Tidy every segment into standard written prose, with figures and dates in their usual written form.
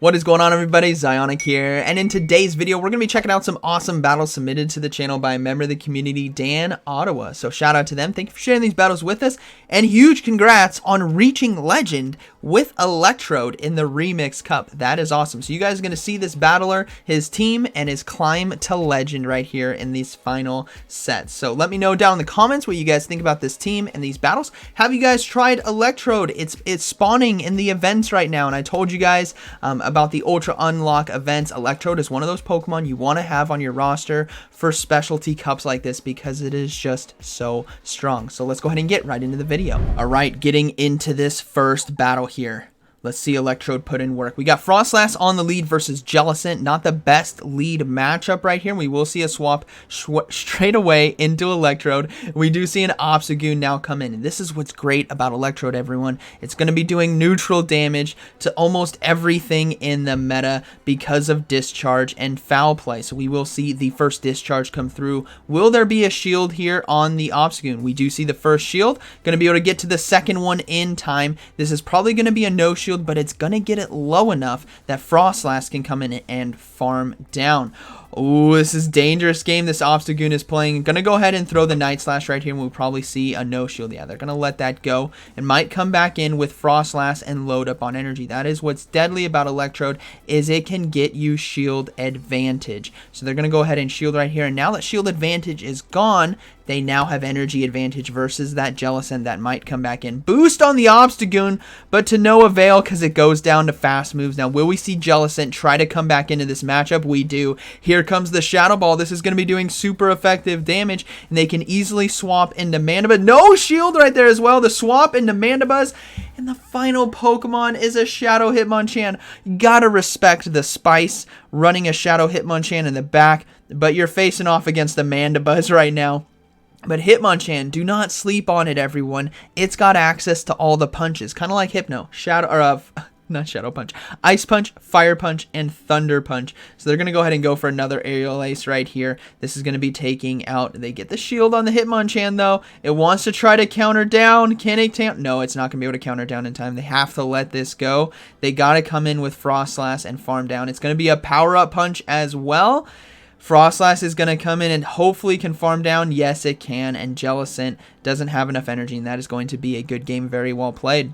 What is going on, everybody? ZyoniK here, and in today's video we're going to be checking out some awesome battles submitted to the channel by a member of the community, DanOttawa. So shout out to them. Thank you for sharing these battles with us, and huge congrats on reaching legend with Electrode in the Remix Cup. That is awesome. So you guys are going to see this battler, his team, and his climb to legend right here in these final sets. So let me know down in the comments what you guys think about this team and these battles. Have you guys tried Electrode? It's spawning in the events right now, and I told you guys about the Ultra Unlock events. Electrode is one of those Pokemon you want to have on your roster for specialty cups like this because it is just so strong. So let's go ahead and get right into the video. All right, getting into this first battle here. Let's see Electrode put in work. We got Frostlass on the lead versus Jellicent. Not the best lead matchup right here. We will see a swap straight away into Electrode. We do see an Obstagoon now come in. And this is what's great about Electrode, everyone. It's going to be doing neutral damage to almost everything in the meta because of discharge and foul play. So we will see the first discharge come through. Will there be a shield here on the Obstagoon? We do see the first shield. Going to be able to get to the second one in time. This is probably going to be a no shield, but it's going to get it low enough that Frostlass can come in and farm down. Oh, this is dangerous game this Obstagoon is playing. Going to go ahead and throw the Night Slash right here, and we'll probably see a no shield. Yeah, they're going to let that go and might come back in with Frostlass and load up on energy. That is what's deadly about Electrode, is it can get you shield advantage. So they're going to go ahead and shield right here, and now that shield advantage is gone, they now have energy advantage versus that Jellicent that might come back in. Boost on the Obstagoon, but to no avail because it goes down to fast moves. Now, will we see Jellicent try to come back into this matchup? We do. Here comes the Shadow Ball. This is going to be doing super effective damage, and they can easily swap into Mandibuzz. No shield right there as well. The swap into Mandibuzz, and the final Pokemon is a Shadow Hitmonchan. You gotta respect the spice running a Shadow Hitmonchan in the back, but you're facing off against the Mandibuzz right now. But Hitmonchan, do not sleep on it, everyone. It's got access to all the punches, kind of like Hypno, not Shadow Punch, Ice Punch, Fire Punch, and Thunder Punch. So they're going to go ahead and go for another Aerial Ace right here. This is going to be taking out, they get the shield on the Hitmonchan though. It wants to try to counter down. Can it No, it's not going to be able to counter down in time. They have to let this go. They got to come in with Frostlass and farm down. It's going to be a Power Up Punch as well. Frostlass is going to come in and hopefully can farm down. Yes, it can. And Jellicent doesn't have enough energy, and that is going to be a good game. Very well played.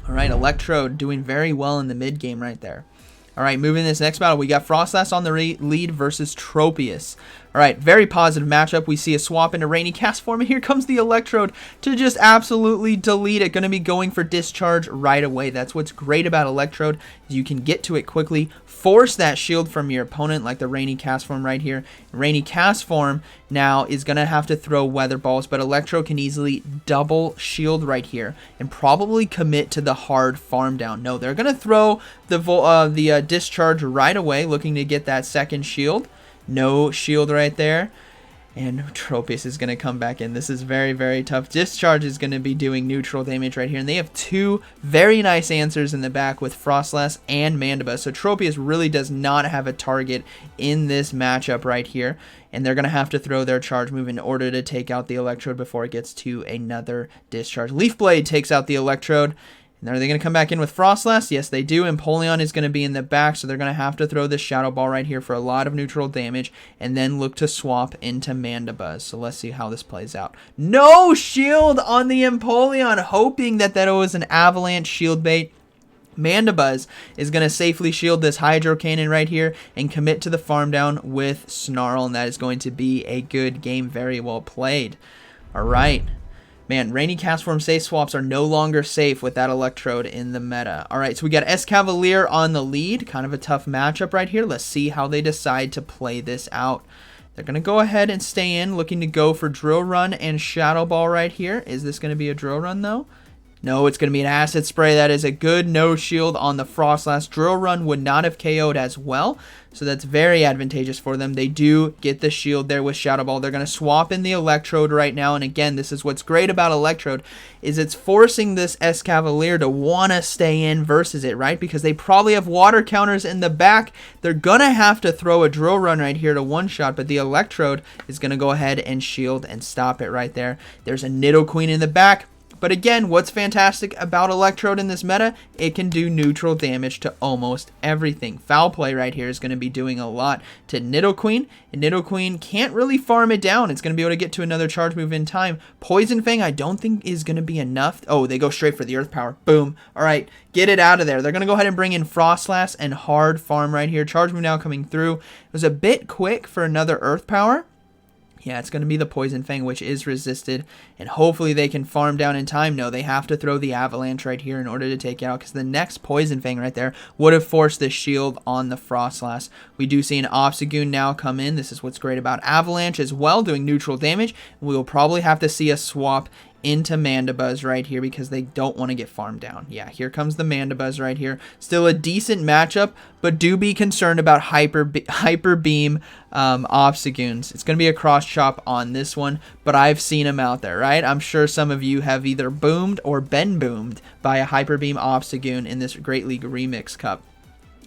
All right, Electrode doing very well in the mid game right there. All right, moving this next battle, we got Frostlass on the lead versus Tropius. All right, very positive matchup. We see a swap into Rainy Castform, and here comes the Electrode to just absolutely delete it. Going to be going for discharge right away. That's what's great about Electrode, is you can get to it quickly, force that shield from your opponent, like the Rainy Castform right here. Rainy Castform now is going to have to throw Weather Balls, but Electrode can easily double shield right here and probably commit to the hard farm down. No, they're going to throw the discharge right away, looking to get that second shield. No shield right there. And Tropius is going to come back in. This is very, very tough. Discharge is going to be doing neutral damage right here. And they have two very nice answers in the back with Frostlass and Mandibuzz. So Tropius really does not have a target in this matchup right here. And they're going to have to throw their charge move in order to take out the Electrode before it gets to another discharge. Leaf Blade takes out the Electrode. And are they going to come back in with Frostlass? Yes, they do. Empoleon is going to be in the back, so they're going to have to throw this Shadow Ball right here for a lot of neutral damage, and then look to swap into Mandibuzz. So let's see how this plays out. No shield on the Empoleon, hoping that that was an Avalanche shield bait. Mandibuzz is going to safely shield this Hydro Cannon right here and commit to the farm down with Snarl, and that is going to be a good game. Very well played. All right. Man, Rainy Castform safe swaps are no longer safe with that Electrode in the meta. All right, so we got Escavalier on the lead. Kind of a tough matchup right here. Let's see how they decide to play this out. They're going to go ahead and stay in, looking to go for Drill Run and Shadow Ball right here. Is this going to be a Drill Run, though? No, it's going to be an Acid Spray. That is a good no shield on the Frostlass. Drill Run would not have KO'd as well, so that's very advantageous for them. They do get the shield there with Shadow Ball. They're going to swap in the Electrode right now, and again, this is what's great about Electrode, is it's forcing this Escavalier to want to stay in versus it, right? Because they probably have water counters in the back. They're going to have to throw a Drill Run right here to one-shot, but the Electrode is going to go ahead and shield and stop it right there. There's a Nidoqueen in the back. But again, what's fantastic about Electrode in this meta? It can do neutral damage to almost everything. Foul Play right here is going to be doing a lot to Nidoqueen, and Nidoqueen can't really farm it down. It's going to be able to get to another charge move in time. Poison Fang I don't think is going to be enough. Oh, they go straight for the Earth Power. Boom. All right, get it out of there. They're going to go ahead and bring in Frostlass and Hard Farm right here. Charge move now coming through. It was a bit quick for another Earth Power. Yeah, it's going to be the Poison Fang, which is resisted, and hopefully they can farm down in time. No, they have to throw the Avalanche right here in order to take it out, because the next Poison Fang right there would have forced the shield on the Frostlass. We do see an Obstagoon now come in. This is what's great about Avalanche as well, doing neutral damage. We will probably have to see a swap into Mandibuzz right here because they don't want to get farmed down. Yeah, here comes the Mandibuzz right here. Still a decent matchup, but do be concerned about Hyper Beam Obstagoons. It's going to be a cross chop on this one, but I've seen them out there, right? I'm sure some of you have either boomed or been boomed by a Hyper Beam Obstagoon in this Great League Remix Cup.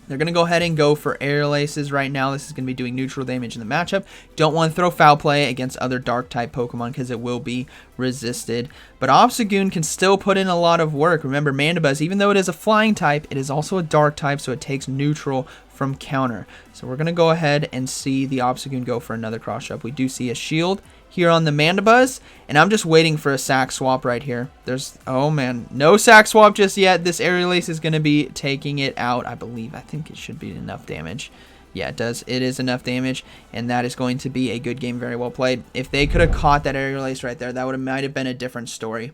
They're going to go ahead and go for Aerial Aces right now. This is going to be doing neutral damage in the matchup. Don't want to throw Foul Play against other Dark-type Pokemon because it will be resisted. But Obstagoon can still put in a lot of work. Remember, Mandibuzz, even though it is a Flying type, it is also a Dark type, so it takes neutral from counter. So we're going to go ahead and see the Obstagoon go for another cross-up. We do see a shield here on the Mandibuzz, and I'm just waiting for a sack swap right here. There's, oh man, no sack swap just yet. This Aerial Ace is going to be taking it out, I believe. I think it should be enough damage. Yeah, it does. It is enough damage, and that is going to be a good game. Very well played. If they could have caught that Aerial Ace right there, that might have been a different story.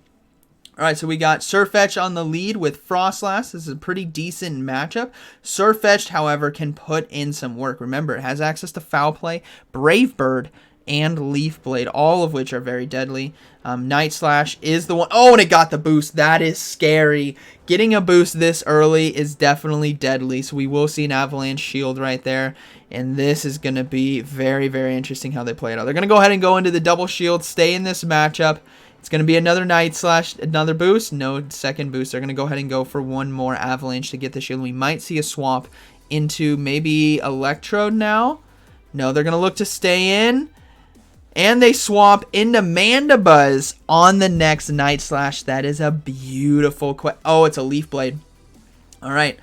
Alright, so we got Surfetch on the lead with Frostlass. This is a pretty decent matchup. Surfetch, however, can put in some work. Remember, it has access to Foul Play, Brave Bird, and Leaf Blade, all of which are very deadly. Night Slash is the one. Oh, and it got the boost. That is scary. Getting a boost this early is definitely deadly, so we will see an Avalanche Shield right there, and this is going to be very, very interesting how they play it out. They're going to go ahead and go into the double shield, stay in this matchup. It's going to be another Night Slash, another boost. No second boost. They're going to go ahead and go for one more Avalanche to get the shield. We might see a swap into maybe Electrode now. No, they're going to look to stay in. And they swap into Mandibuzz on the next Night Slash. That is a beautiful oh, it's a Leaf Blade. All right.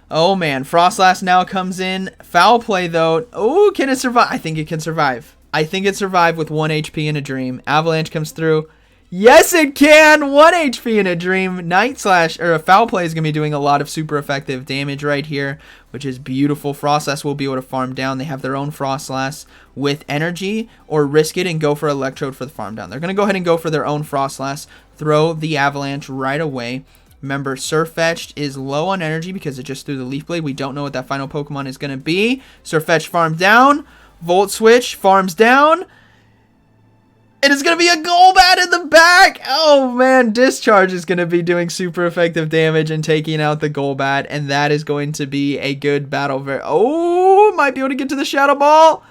Oh, man. Frostlass now comes in. Foul Play, though. Oh, can it survive? I think it can survive. I think it survived with 1 HP in a dream. Avalanche comes through. Yes, it can! 1 HP in a dream. Night Slash, or a Foul Play is going to be doing a lot of super effective damage right here, which is beautiful. Frostlass will be able to farm down. They have their own Frostlass with energy, or risk it and go for Electrode for the farm down. They're going to go ahead and go for their own Frostlass, throw the Avalanche right away. Remember, Surfetched is low on energy because it just threw the Leaf Blade. We don't know what that final Pokemon is going to be. Surfetched farm down. Volt Switch farms down. It is going to be a Golbat in the back. Oh, man. Discharge is going to be doing super effective damage and taking out the Golbat. And that is going to be a good battle. Oh, might be able to get to the Shadow Ball.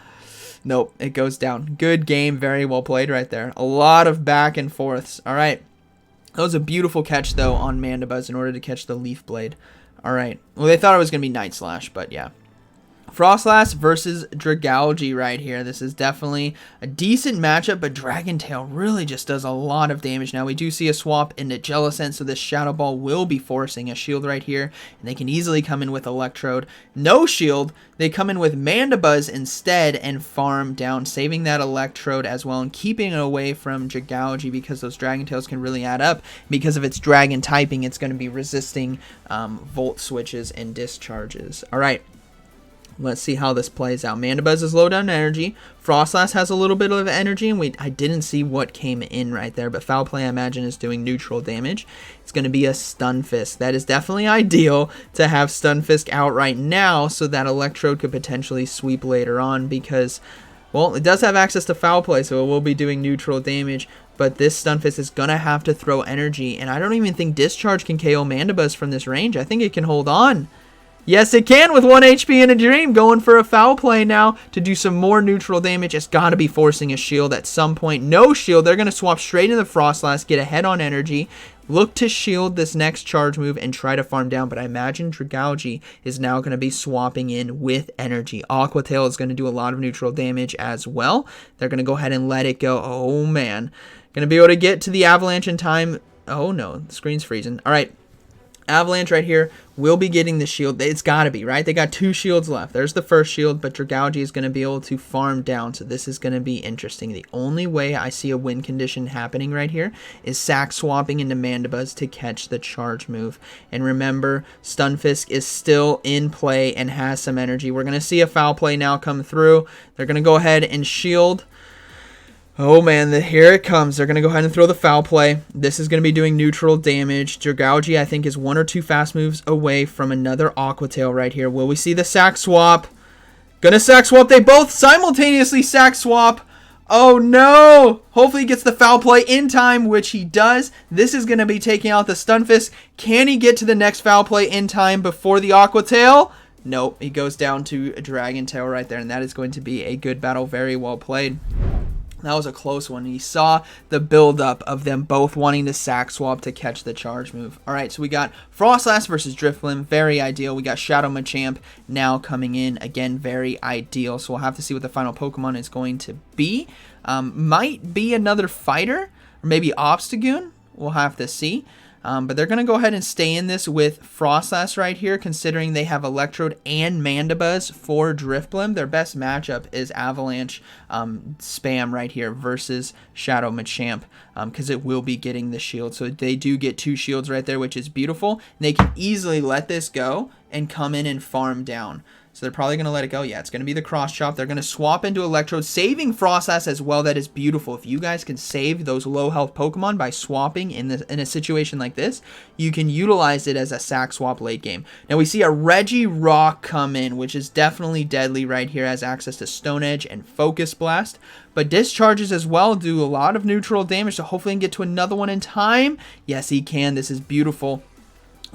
Nope, it goes down. Good game. Very well played right there. A lot of back and forths. All right. That was a beautiful catch, though, on Mandibuzz in order to catch the Leaf Blade. All right. Well, they thought it was going to be Night Slash, but yeah. Frostlass versus Dragalge right here. This is definitely a decent matchup, but Dragon Tail really just does a lot of damage. Now, we do see a swap into Jellicent, so this Shadow Ball will be forcing a shield right here, and they can easily come in with Electrode. No shield, they come in with Mandibuzz instead and farm down, saving that Electrode as well and keeping it away from Dragalge because those Dragon Tails can really add up. Because of its Dragon typing, it's going to be resisting Volt Switches and Discharges. All right. Let's see how this plays out. Mandibuzz is low down energy. Frostlass has a little bit of energy, and I didn't see what came in right there, but Foul Play, I imagine, is doing neutral damage. It's going to be a Stunfisk. That is definitely ideal to have Stunfisk out right now so that Electrode could potentially sweep later on because, well, it does have access to Foul Play, so it will be doing neutral damage, but this Stunfisk is going to have to throw energy, and I don't even think Discharge can KO Mandibuzz from this range. I think it can hold on. Yes, it can with 1 HP in a dream. Going for a Foul Play now to do some more neutral damage. It's got to be forcing a shield at some point. No shield. They're going to swap straight into the Frostlass, get ahead on energy, look to shield this next charge move, and try to farm down. But I imagine Dragalge is now going to be swapping in with energy. Aqua Tail is going to do a lot of neutral damage as well. They're going to go ahead and let it go. Oh, man. Going to be able to get to the Avalanche in time. Oh, no. The screen's freezing. All right. Avalanche right here will be getting the shield. It's got to be, right? They got 2 shields left. There's the first shield, but Dragalge is going to be able to farm down, so this is going to be interesting. The only way I see a win condition happening right here is sack swapping into Mandibuzz to catch the charge move. And remember, Stunfisk is still in play and has some energy. We're going to see a foul play now come through. They're going to go ahead and shield. Oh man, here it comes. They're going to go ahead and throw the foul play. This is going to be doing neutral damage. Dragalge, I think, is 1 or 2 fast moves away from another Aqua Tail right here. Will we see the sack swap? Gonna sack swap. They both simultaneously sack swap. Oh no! Hopefully he gets the foul play in time, which he does. This is going to be taking out the Stunfisk. Can he get to the next foul play in time before the Aqua Tail? Nope, he goes down to a Dragon Tail right there, and that is going to be a good battle. Very well played. That was a close one. You saw the buildup of them both wanting to sack swap to catch the charge move. All right, so we got Frostlass versus Drifblim. Very ideal. We got Shadow Machamp now coming in. Again, very ideal. So we'll have to see what the final Pokemon is going to be. Might be another fighter, or maybe Obstagoon. We'll have to see. But they're going to go ahead and stay in this with Frostlass right here, considering they have Electrode and Mandibuzz for Drifblim. Their best matchup is Avalanche spam right here versus Shadow Machamp, because it will be getting the shield. So they do get 2 shields right there, which is beautiful. And they can easily let this go and come in and farm down. So they're probably going to let it go. Yeah, it's going to be the cross chop. They're going to swap into Electrode, saving Frostlass as well. That is beautiful. If you guys can save those low health Pokemon by swapping in a situation like this, you can utilize it as a sack swap late game. Now we see a Regirock come in, which is definitely deadly right here. Has access to Stone Edge and Focus Blast. But discharges as well, do a lot of neutral damage. So hopefully he can get to another one in time. Yes, he can. This is beautiful.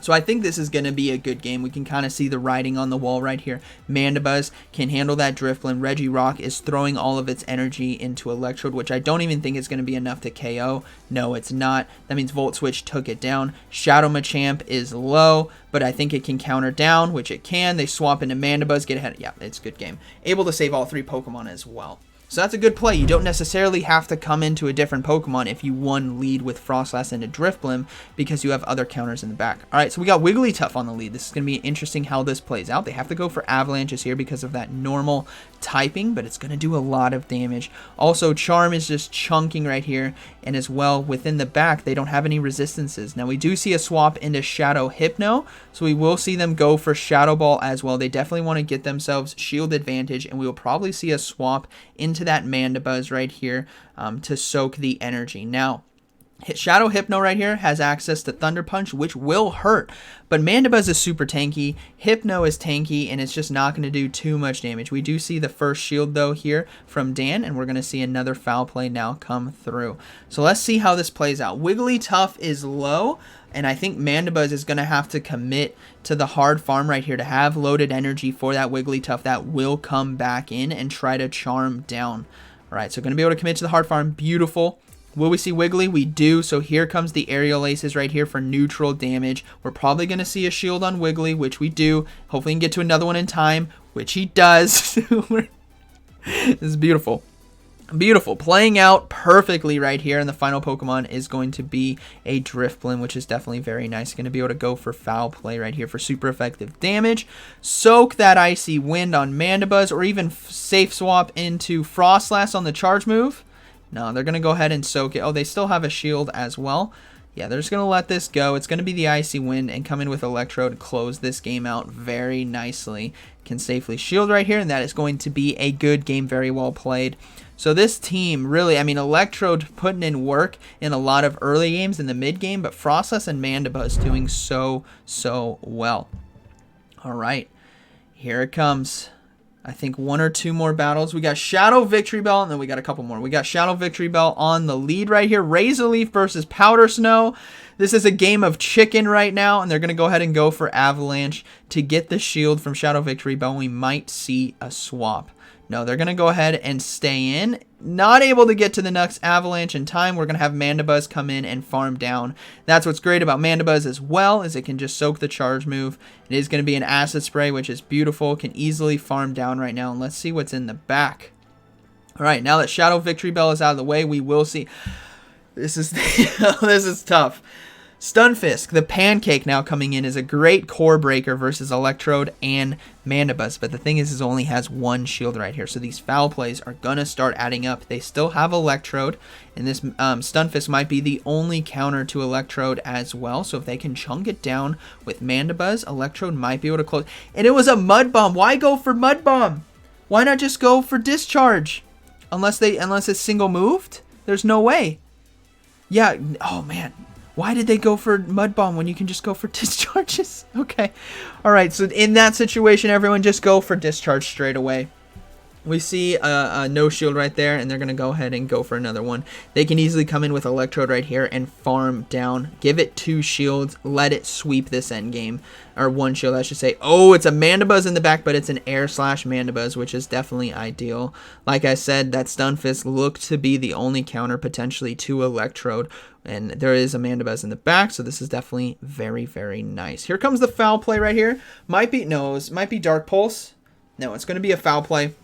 So I think this is going to be a good game. We can kind of see the writing on the wall right here. Mandibuzz can handle that Drifblim. Regirock is throwing all of its energy into Electrode, which I don't even think is going to be enough to KO. No, it's not. That means Volt Switch took it down. Shadow Machamp is low, but I think it can counter down, which it can. They swap into Mandibuzz, get ahead. Yeah, it's a good game. Able to save all 3 Pokemon as well. So that's a good play. You don't necessarily have to come into a different Pokemon if you lead with Frostlass into Drifblim, because you have other counters in the back. All right, so we got Wigglytuff on the lead. This is going to be interesting how this plays out. They have to go for Avalanches here because of that normal typing, but it's going to do a lot of damage. Also, Charm is just chunking right here, and as well within the back, they don't have any resistances. Now, we do see a swap into Shadow Hypno, so we will see them go for Shadow Ball as well. They definitely want to get themselves shield advantage, and we will probably see a swap into that Mandibuzz right here to soak the energy. Now, Shadow Hypno right here has access to Thunder Punch, which will hurt, but Mandibuzz is super tanky, Hypno is tanky, and it's just not going to do too much damage. We do see the first shield though here from Dan, and we're going to see another foul play now come through. So let's see how this plays out. Wigglytuff is low, and I think Mandibuzz is going to have to commit to the hard farm right here to have loaded energy for that Wigglytuff that will come back in and try to charm down. All right, so going to be able to commit to the hard farm. Beautiful. Will we see Wiggly? We do. So here comes the aerial aces right here for neutral damage. We're probably going to see a shield on Wiggly, which we do. Hopefully he can get to another one in time, which he does. This is beautiful. Beautiful. Playing out perfectly right here. And the final Pokemon is going to be a Drifblim, which is definitely very nice. Going to be able to go for foul play right here for super effective damage. Soak that Icy Wind on Mandibuzz, or even safe swap into Frostlass on the charge move. No, they're going to go ahead and soak it. Oh, they still have a shield as well. Yeah, they're just going to let this go. It's going to be the Icy Wind and come in with Electrode, close this game out very nicely. Can safely shield right here, and that is going to be a good game, very well played. So this team really, I mean, Electrode putting in work in a lot of early games in the mid game, but Frostlass and Mandibuzz doing so well. All right, here it comes. I think 1 or 2 more battles. We got Shadow Victory Bell, and then we got a couple more. We got Shadow Victory Bell on the lead right here. Razor Leaf versus Powder Snow. This is a game of chicken right now, and they're going to go ahead and go for Avalanche to get the shield from Shadow Victory Bell. We might see a swap. No, they're going to go ahead and stay in. Not able to get to the next Avalanche in time. We're going to have Mandibuzz come in and farm down. That's what's great about Mandibuzz as well, is it can just soak the charge move. It is going to be an Acid Spray, which is beautiful. Can easily farm down right now. And let's see what's in the back. All right, now that Shadow Victory Bell is out of the way, we will see... This is this is tough. Stunfisk, the pancake now coming in, is a great core breaker versus Electrode and Mandibuzz. But the thing is, it only has one shield right here. So these foul plays are going to start adding up. They still have Electrode, and this Stunfisk might be the only counter to Electrode as well. So if they can chunk it down with Mandibuzz, Electrode might be able to close. And it was a Mud Bomb. Why go for Mud Bomb? Why not just go for Discharge? Unless it's single moved? There's no way. Yeah, oh man. Why did they go for Mud Bomb when you can just go for Discharges? Okay. Alright, so in that situation, everyone just go for Discharge straight away. We see a no shield right there, and they're going to go ahead and go for another one. They can easily come in with Electrode right here and farm down. Give it 2 shields. Let it sweep this end game. Or 1 shield, I should say. Oh, it's a Mandibuzz in the back, but it's an air/Mandibuzz, which is definitely ideal. Like I said, that Stunfisk looked to be the only counter potentially to Electrode. And there is a Mandibuzz in the back, so this is definitely very, very nice. Here comes the foul play right here. Might be Dark Pulse. No, it's going to be a foul play.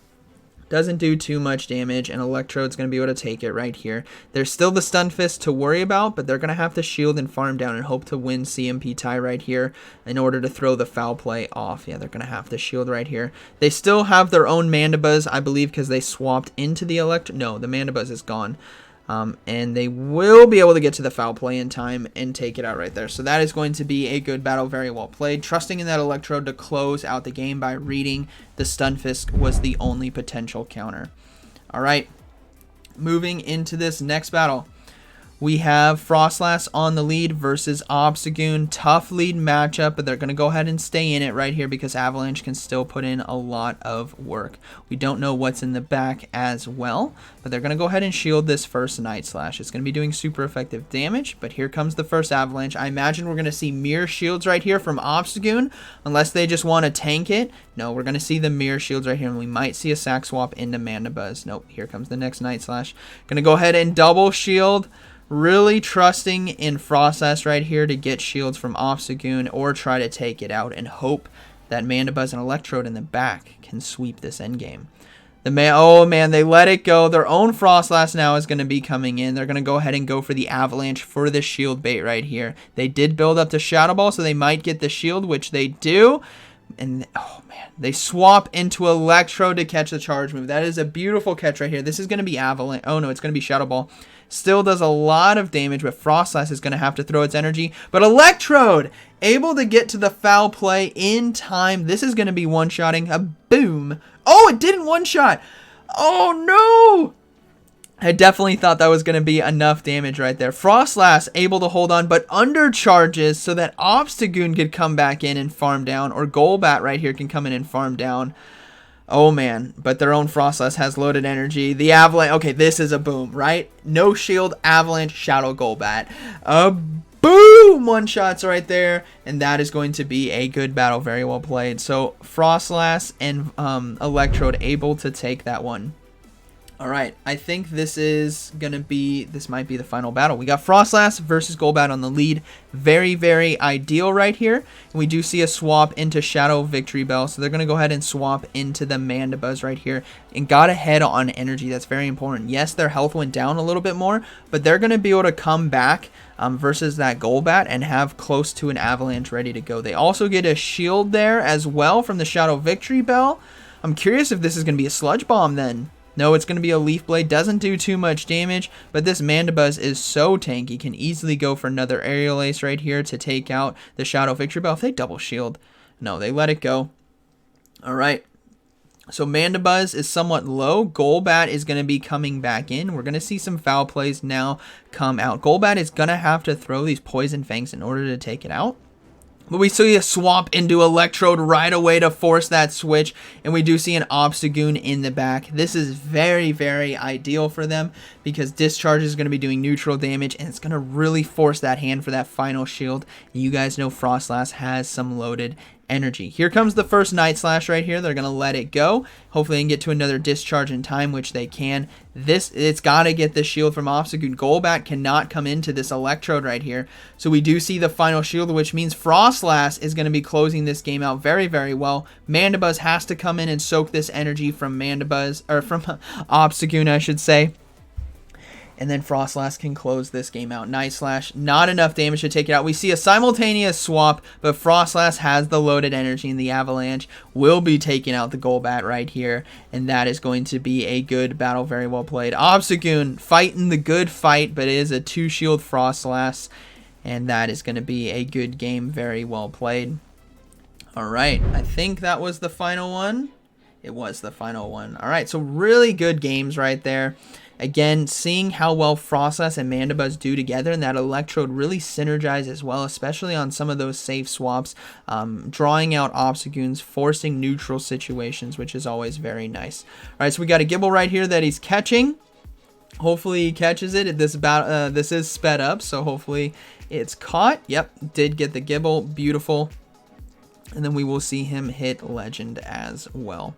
Doesn't do too much damage, and Electrode's going to be able to take it right here. There's still the Stunfisk to worry about, but they're going to have to shield and farm down and hope to win CMP tie right here in order to throw the foul play off. Yeah, they're going to have to shield right here. They still have their own Mandibuzz, I believe, because they swapped into the Electrode. No, the Mandibuzz is gone. And they will be able to get to the foul play in time and take it out right there. So that is going to be a good battle, very well played. Trusting in that Electrode to close out the game by reading the Stunfisk was the only potential counter. All right, moving into this next battle. We have Frostlass on the lead versus Obstagoon. Tough lead matchup, but they're going to go ahead and stay in it right here because Avalanche can still put in a lot of work. We don't know what's in the back as well, but they're going to go ahead and shield this first Night Slash. It's going to be doing super effective damage, but here comes the first Avalanche. I imagine we're going to see mirror shields right here from Obstagoon, unless they just want to tank it. No, we're going to see the mirror shields right here, and we might see a sack swap into Mandibuzz. Nope, here comes the next Night Slash. Going to go ahead and double shield. Really trusting in Frostlass right here to get shields from Obstagoon or try to take it out and hope that Mandibuzz and Electrode in the back can sweep this endgame. Oh man, they let it go. Their own Frostlass now is going to be coming in. They're going to go ahead and go for the Avalanche for the shield bait right here. They did build up to Shadow Ball, so they might get the shield, which they do. And, oh man, they swap into Electrode to catch the charge move. That is a beautiful catch right here. This is going to be Avalanche. Oh no, it's going to be Shadow Ball. Still does a lot of damage, but Frostlass is going to have to throw its energy. But Electrode able to get to the foul play in time. This is going to be one-shotting. A boom. Oh, it didn't one-shot. Oh no. I definitely thought that was going to be enough damage right there. Frostlass able to hold on, but undercharges so that Obstagoon could come back in and farm down, or Golbat right here can come in and farm down. Oh man, but their own Frostlass has loaded energy. The Avalanche, okay, this is a boom, right? No shield, Avalanche, Shadow Golbat. A boom! One shots right there, and that is going to be a good battle, very well played. So Frostlass and Electrode able to take that one. Alright, I think this might be the final battle. We got Frostlass versus Golbat on the lead. Very, very ideal right here. And we do see a swap into Shadow Victory Bell. So they're going to go ahead and swap into the Mandibuzz right here. And got ahead on energy. That's very important. Yes, their health went down a little bit more, but they're going to be able to come back versus that Golbat and have close to an Avalanche ready to go. They also get a shield there as well from the Shadow Victory Bell. I'm curious if this is going to be a Sludge Bomb then. No, it's going to be a Leaf Blade. Doesn't do too much damage, but this Mandibuzz is so tanky. Can easily go for another Aerial Ace right here to take out the Shadow Victory Bell. If they double shield. No, they let it go. Alright. So Mandibuzz is somewhat low. Golbat is going to be coming back in. We're going to see some foul plays now come out. Golbat is going to have to throw these Poison Fangs in order to take it out. But we see a swap into Electrode right away to force that switch. And we do see an Obstagoon in the back. This is very, very ideal for them because Discharge is going to be doing neutral damage. And it's going to really force that hand for that final shield. You guys know Frostlass has some loaded energy. Here comes the first Night Slash right here. They're going to let it go. Hopefully they can get to another Discharge in time, which they can. It's got to get the shield from Obstagoon. Golbat cannot come into this Electrode right here. So we do see the final shield, which means Frostlass is going to be closing this game out very, very well. Mandibuzz has to come in and soak this energy from Mandibuzz, or from Obstagoon, I should say. And then Frostlass can close this game out. Nice Slash, not enough damage to take it out. We see a simultaneous swap, but Frostlass has the loaded energy, and the Avalanche will be taking out the Golbat right here. And that is going to be a good battle, very well played. Obstagoon fighting the good fight, but it is a 2-shield Frostlass. And that is going to be a good game, very well played. Alright, I think that was the final one. It was the final one. Alright, so really good games right there. Again, seeing how well Frostlass and Mandibuzz do together, and that Electrode really synergize as well, especially on some of those safe swaps, drawing out Obstagoons, forcing neutral situations, which is always very nice. Alright, so we got a Gibble right here that he's catching. Hopefully he catches it. This is sped up, so hopefully it's caught. Yep, did get the Gibble. Beautiful. And then we will see him hit Legend as well.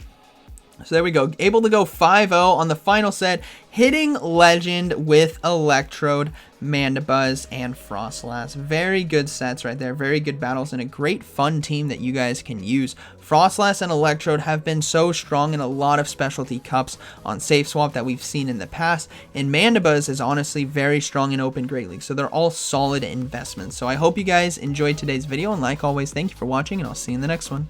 So there we go. Able to go 5-0 on the final set, hitting Legend with Electrode, Mandibuzz, and Frostlass. Very good sets right there. Very good battles and a great fun team that you guys can use. Frostlass and Electrode have been so strong in a lot of specialty cups on Safe Swap that we've seen in the past. And Mandibuzz is honestly very strong in Open Great League. So they're all solid investments. So I hope you guys enjoyed today's video. And like always, thank you for watching, and I'll see you in the next one.